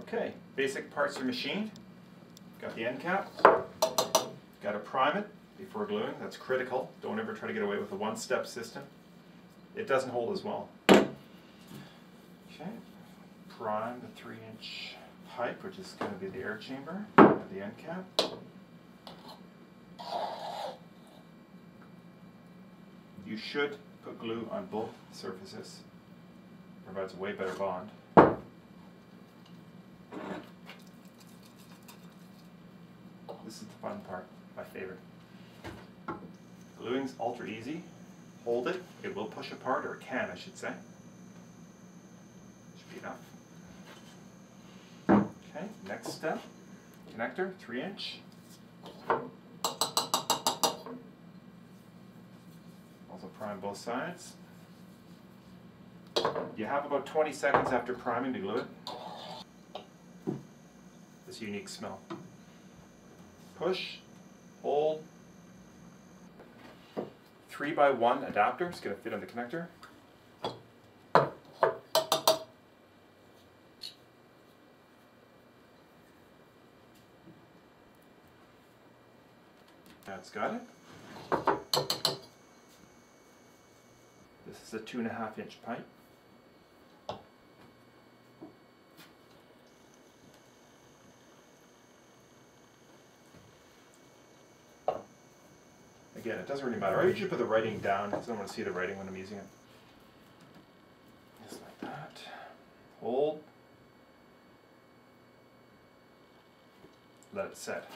Okay, basic parts are machined. Got the end cap. Got to prime it before gluing. That's critical. Don't ever try to get away with a one-step system. It doesn't hold as well. Okay, prime the 3-inch pipe, which is going to be the air chamber, at the end cap. You should put glue on both surfaces. Provides a way better bond. This is the fun part, my favorite. Gluing's ultra easy. Hold it, it will push apart, or it can, I should say. Should be enough. Okay, next step. Connector, 3-inch. Also prime both sides. You have about 20 seconds after priming to glue it. This unique smell. Push, hold. 3x1 adapter is going to fit on the connector. That's got it. This is a 2.5-inch pipe. Again, it doesn't really matter. I usually put the writing down because I don't want to see the writing when I'm using it. Just like that. Hold. Let it set.